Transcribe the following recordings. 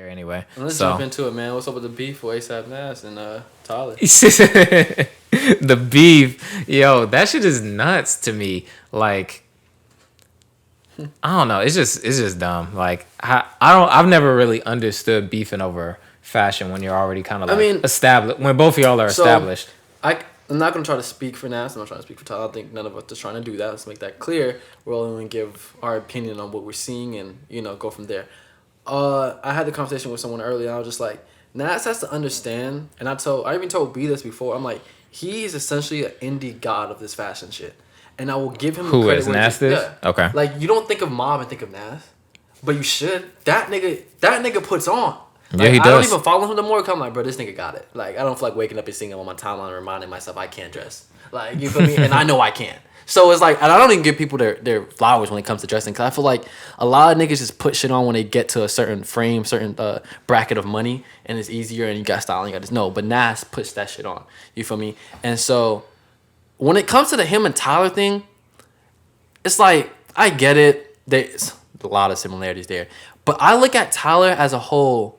year anyway. Let's jump into it, man. What's up with the beef with ASAP Nast and Tyler? The beef, yo, that shit is nuts to me. Like, I don't know. It's just dumb. Like, I've never really understood beefing over fashion when you're already kind of like established. When both of y'all are established. I'm not gonna try to speak for Nast. I'm not trying to speak for Tyler. I think none of us is trying to do that. Let's make that clear. We're only gonna give our opinion on what we're seeing and go from there. I had the conversation with someone earlier. And I was just like, Nast has to understand, and I even told B this before. I'm like, he is essentially an indie god of this fashion shit. And I will give him who credit is Nast is? Yeah. Okay. Like, you don't think of Mob and think of Nast, but you should. That nigga puts on. Like, yeah, he does. I don't even follow him no more. Cause I'm like, bro, this nigga got it. Like, I don't feel like waking up and seeing him on my timeline and reminding myself I can't dress. Like, you feel me? And I know I can. So it's like, and I don't even give people their flowers when it comes to dressing. Cause I feel like a lot of niggas just put shit on when they get to a certain frame, certain bracket of money, and it's easier and you got style and you got this. No, but Nas puts that shit on. You feel me? And so when it comes to the him and Tyler thing, it's like, I get it. There's a lot of similarities there. But I look at Tyler as a whole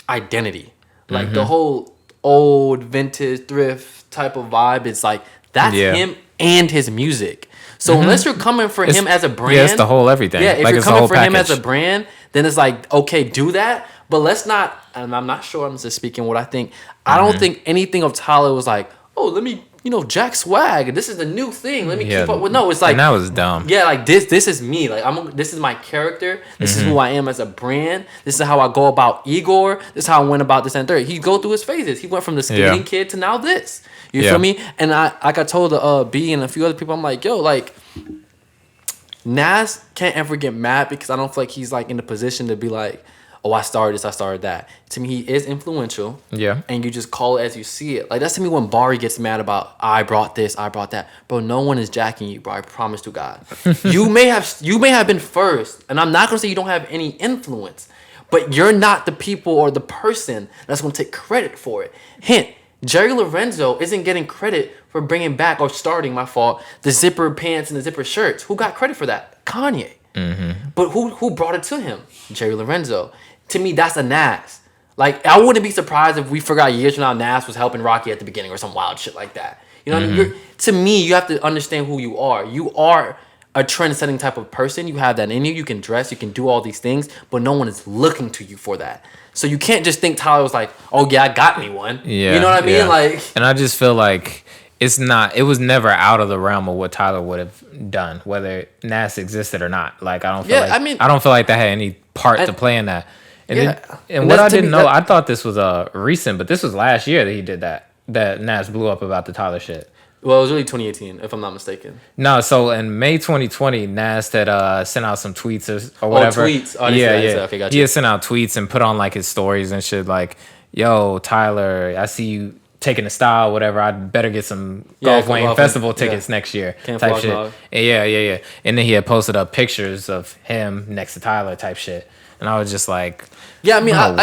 identity. Like the whole old vintage thrift type of vibe. It's like, that's him and his music. So unless you're coming for him as a brand. Yeah, it's the whole everything. Yeah, if like you're coming for him as a package. brand, then it's like, okay, do that. But let's not, and I'm not sure, I'm just speaking what I think. I don't think anything of Tyler was like, oh, let me, Jack Swag. This is the new thing. Let me keep up with. No, it's like, and that was dumb. Yeah, like this is me. Like this is my character. This is who I am as a brand. This is how I go about Igor. This is how I went about this and third. He go through his phases. He went from the skating kid to now this. You feel me? And I told B and a few other people, I'm like, yo, like Nas can't ever get mad because I don't feel like he's like in the position to be like, oh, I started this, I started that. To me, he is influential. Yeah. And you just call it as you see it. Like, that's to me when Barry gets mad about, I brought this, I brought that. Bro, no one is jacking you, bro. I promise to God. You may have been first, and I'm not going to say you don't have any influence, but you're not the people or the person that's going to take credit for it. Hint, Jerry Lorenzo isn't getting credit for bringing back or starting, my fault, the zipper pants and the zipper shirts. Who got credit for that? Kanye. But who brought it to him? Jerry Lorenzo. To me, that's a Nas. Like, I wouldn't be surprised if we forgot years from now Nas was helping Rocky at the beginning or some wild shit like that. You know what I mean? To me, you have to understand who you are. You are a trend-setting type of person. You have that in you. You can dress. You can do all these things. But no one is looking to you for that. So you can't just think Tyler was like, oh, yeah, I got me one. Yeah, you know what I mean? Yeah. Like, and I just feel like it was never out of the realm of what Tyler would have done, whether Nas existed or not. Like, I don't feel like that had any part to play in that. And what I didn't know, I thought this was recent, but this was last year that he did that Nas blew up about the Tyler shit. Well, it was really 2018, if I'm not mistaken. No, so in May 2020, Nast had sent out some tweets or whatever. Oh, tweets. Oh, yeah. Okay, gotcha. He had sent out tweets and put on like his stories and shit like, yo, Tyler, I see you taking the style, whatever. I'd better get some Golf Wayne Festival tickets next year. type shit. And yeah. And then he had posted up pictures of him next to Tyler type shit. And I was just like, yeah, I mean, I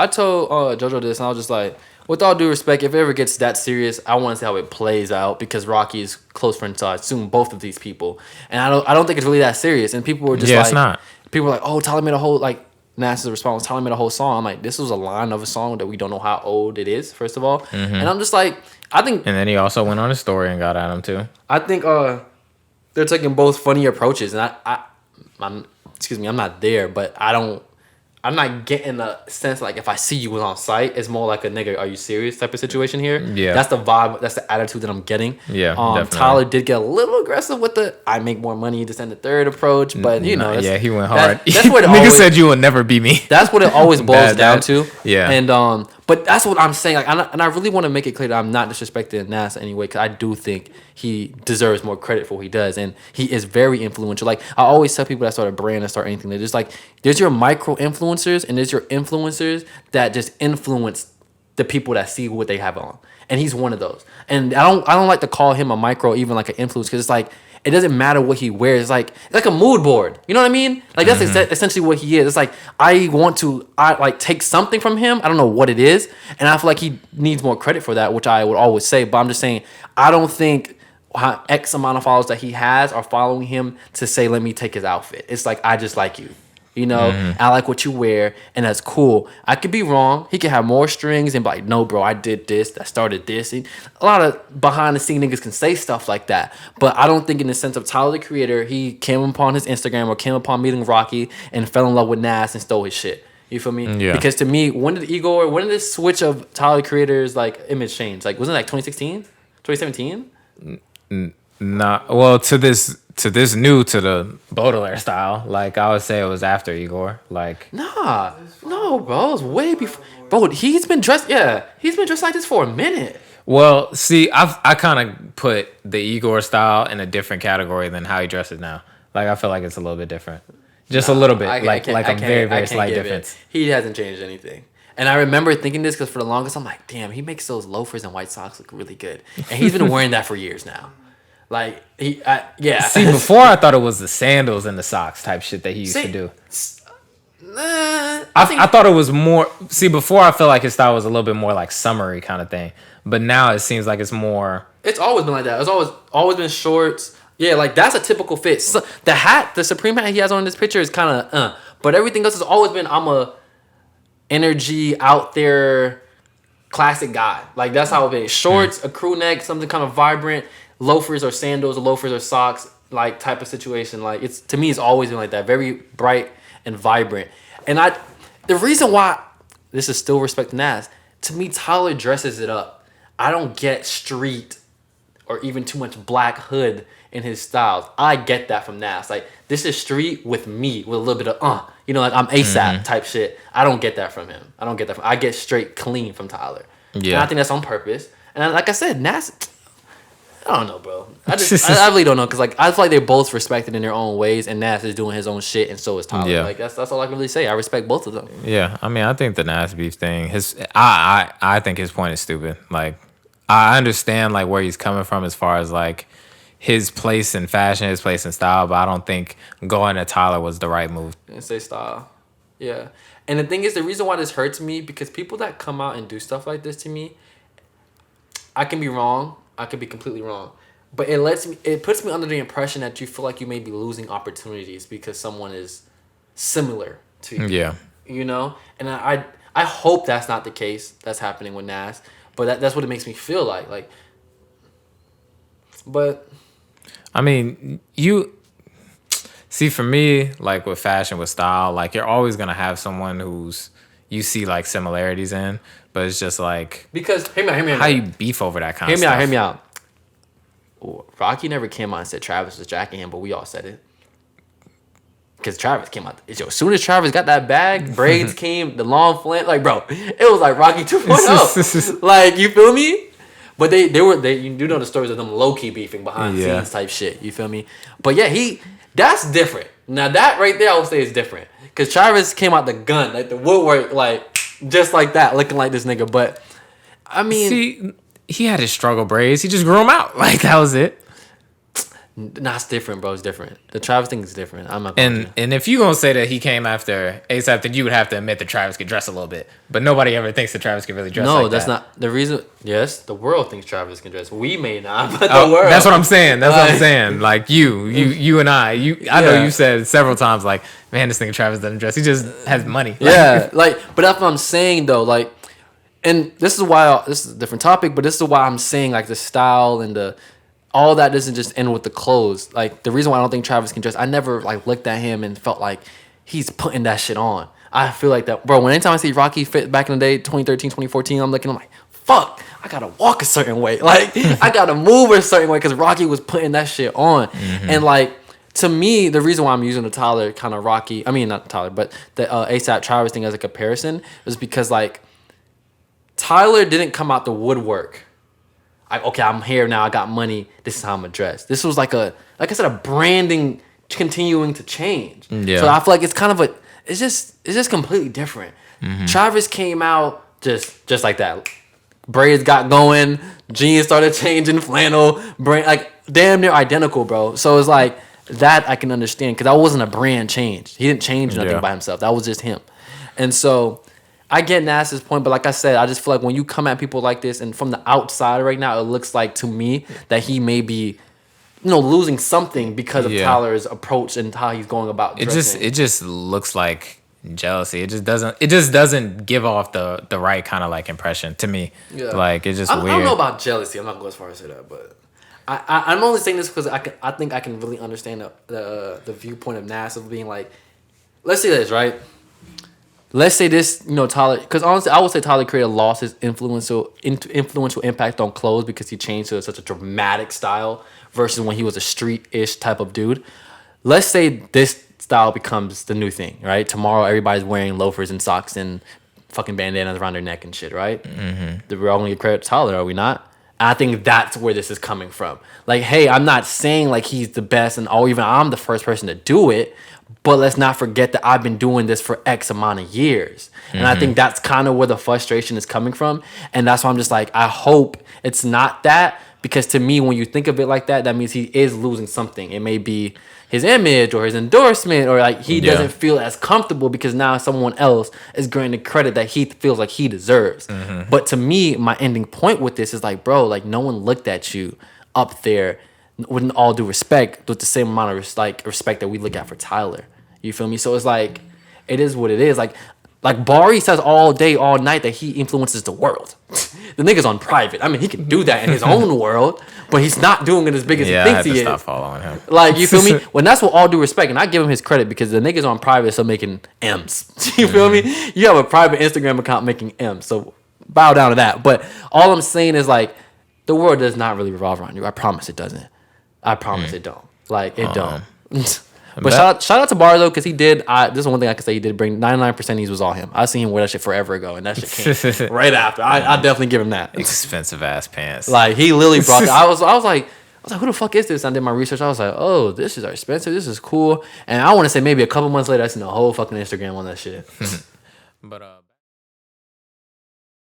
told JoJo this, and I was just like, with all due respect, if it ever gets that serious, I want to see how it plays out because Rocky is close friends to, I assume, both of these people, and I don't think it's really that serious. And people were just like, it's not. People were like, oh, Tyler made a whole Nas's response. Tyler made a whole song. I'm like, this was a line of a song that we don't know how old it is. First of all, and I'm just like, I think. And then he also went on his story and got at him too. I think they're taking both funny approaches, and I'm not there, but I'm not getting a sense like if I see you on site, it's more like a nigga, are you serious type of situation here. Yeah, that's the vibe, that's the attitude that I'm getting. Yeah, definitely. Tyler did get a little aggressive with the I make more money to send the third approach, but he went hard. That's what nigga said you will never be me. That's what it always boils down to. Yeah, and but that's what I'm saying. Like, and I really want to make it clear that I'm not disrespecting Nas anyway, because I do think he deserves more credit for what he does, and he is very influential. Like, I always tell people that start a brand and start anything, they're just like, there's your micro influencers and there's your influencers that just influence the people that see what they have on, and he's one of those. And I don't like to call him a micro, even like an influence, because it's like, it doesn't matter what he wears. It's like a mood board. You know what I mean? Like, that's essentially what he is. It's like, I take something from him. I don't know what it is. And I feel like he needs more credit for that, which I would always say. But I'm just saying, I don't think X amount of followers that he has are following him to say, let me take his outfit. It's like, I just like you. You know, I like what you wear, and that's cool. I could be wrong. He could have more strings and be like, no, bro, I did this. I started this. And a lot of behind the scene niggas can say stuff like that. But I don't think in the sense of Tyler, the Creator, he came upon his Instagram or came upon meeting Rocky and fell in love with Nast and stole his shit. You feel me? Yeah. Because to me, when did this switch of Tyler, the Creator's like image change? Like, wasn't it like 2016? 2017? Nah. Well, to this new to the Baudelaire style, like I would say it was after Igor. Like no, bro, it was way before. Bro, he's been dressed like this for a minute. Well, see, I kind of put the Igor style in a different category than how he dresses now. Like I feel like it's a little bit different, just a little bit, like a very very slight difference. He hasn't changed anything. And I remember thinking this because for the longest, I'm like, damn, he makes those loafers and white socks look really good, and he's been wearing that for years now. Like yeah. See, before I thought it was the sandals and the socks type shit that he used to do. I thought it was more. See, before I felt like his style was a little bit more like summery kind of thing, but now it seems like it's more. It's always been like that. It's always been shorts. Yeah, like that's a typical fit. So, the hat, the Supreme hat he has on in this picture is kind of but everything else has always been I'm a energy out there classic guy. Like that's how it is. Shorts, a crew neck, something kind of vibrant. Loafers or sandals, or loafers or socks, like type of situation. Like it's to me, it's always been like that, very bright and vibrant. And the reason why this is still respect Nast, to me, Tyler dresses it up. I don't get street or even too much black hood in his styles. I get that from Nast. Like this is street with me with a little bit of like I'm ASAP type shit. I don't get that from him. I get straight clean from Tyler. Yeah, and I think that's on purpose. And like I said, Nast. I don't know, bro. I really don't know because like I feel like they're both respected in their own ways, and Nast is doing his own shit, and so is Tyler. Yeah. Like that's all I can really say. I respect both of them. Yeah, I mean, I think the Nast beef thing, I think his point is stupid. Like, I understand like where he's coming from as far as like his place in fashion, his place in style, but I don't think going to Tyler was the right move. And say style, yeah. And the thing is, the reason why this hurts me because people that come out and do stuff like this to me, I can be wrong. I could be completely wrong, but it puts me under the impression that you feel like you may be losing opportunities because someone is similar to you. Yeah, you know, and I hope that's not the case. That's happening with Nast, but that's what it makes me feel like. But I mean, you see, for me, like with fashion, with style, like you're always gonna have someone who's you see like similarities in. But it's just like because hear me out. How you beef over that kind of stuff? Hear me out. Rocky never came out and said Travis was jacking him, but we all said it. Because Travis came out. As soon as Travis got that bag, braids came, the long flint, like bro, it was like Rocky 2.0. Like you feel me? But they you do know the stories of them low key beefing behind the scenes type shit. You feel me? But yeah, that's different. Now that right there, I would say is different. Because Travis came out the gun, like the woodwork, like. Just like that, looking like this nigga. But, I mean... See, he had his struggle braids. He just grew them out. Like, that was it. Nah, it's different, bro. It's different. The Travis thing is different. I'm not and if you gonna say that he came after ASAP, then you would have to admit that Travis could dress a little bit. But nobody ever thinks that Travis can really dress like that. No, that's not... The reason... Yes, the world thinks Travis can dress. We may not, but the world... That's what I'm saying. That's what I'm saying. Like, you and I. I know you said several times, like, man, this nigga Travis doesn't dress. He just has money. Yeah, like... But that's what I'm saying, though. Like... And this is why... This is a different topic, but this is why I'm saying, like, the style and the... All that doesn't just end with the clothes. Like, the reason why I don't think Travis can dress, I never, like, looked at him and felt like he's putting that shit on. I feel like that. Bro, anytime I see Rocky fit back in the day, 2013, 2014, I'm like, fuck, I gotta walk a certain way. Like, I gotta move a certain way because Rocky was putting that shit on. Mm-hmm. And, like, to me, the reason why I'm using the Tyler kind of Rocky, I mean, not Tyler, but the ASAP Travis thing as a comparison is because, like, Tyler didn't come out the woodwork. Like, okay, I'm here now. I got money. This is how I'm dressed. This was like I said, a branding continuing to change. Yeah. So I feel like it's kind of it's just completely different. Mm-hmm. Travis came out just like that. Braids got going. Jeans started changing. Flannel, brand, like damn near identical, bro. So it's like that I can understand because that wasn't a brand change. He didn't change nothing by himself. That was just him. And so I get Nast's point, but like I said, I just feel like when you come at people like this, and from the outside right now, it looks like to me that he may be losing something because of Tyler's approach and how he's going about dressing. It just looks like jealousy. It just doesn't give off the right kind of like impression to me. Yeah. Like it's just weird. I don't know about jealousy. I'm not going as far as to say that, but I'm only saying this because I think I can really understand the viewpoint of Nast of being like, let's say this, right? Let's say this, Tyler, because honestly, I would say Tyler Creator lost his influential impact on clothes because he changed to such a dramatic style versus when he was a street-ish type of dude. Let's say this style becomes the new thing, right? Tomorrow, everybody's wearing loafers and socks and fucking bandanas around their neck and shit, right? Mm-hmm. We're all going to give credit to Tyler, are we not? And I think that's where this is coming from. Like, hey, I'm not saying like he's the best and even I'm the first person to do it, but let's not forget that I've been doing this for X amount of years. And I think that's kind of where the frustration is coming from. And that's why I'm just like, I hope it's not that. Because to me, when you think of it like that, that means he is losing something. It may be his image or his endorsement or like he doesn't feel as comfortable because now someone else is granting credit that he feels like he deserves. But to me, my ending point with this is like, bro, like no one looked at you up there with all due respect, with the same amount of respect that we look at for Tyler. You feel me? So it's like, it is what it is. Like Bari says all day, all night that he influences the world. The nigga's on private. I mean, he can do that in his own world, but he's not doing it as big as he thinks he is. Stop following him. Like, you feel me? Well, that's with all due respect, and I give him his credit because the nigga's on private, so making M's. You feel me? You have a private Instagram account making M's, so bow down to that. But all I'm saying is like, the world does not really revolve around you. I promise it doesn't. I promise it don't. Like, it don't. But shout out to Bar though, because he did. This is one thing I can say. He did bring 99% these was all him. I seen him wear that shit forever ago, and that shit came right after. I definitely give him that. Expensive ass pants. Like he literally brought. I was like, who the fuck is this? I did my research. I was like, oh, this is expensive. This is cool. And I want to say maybe a couple months later, I seen the whole fucking Instagram on that shit. But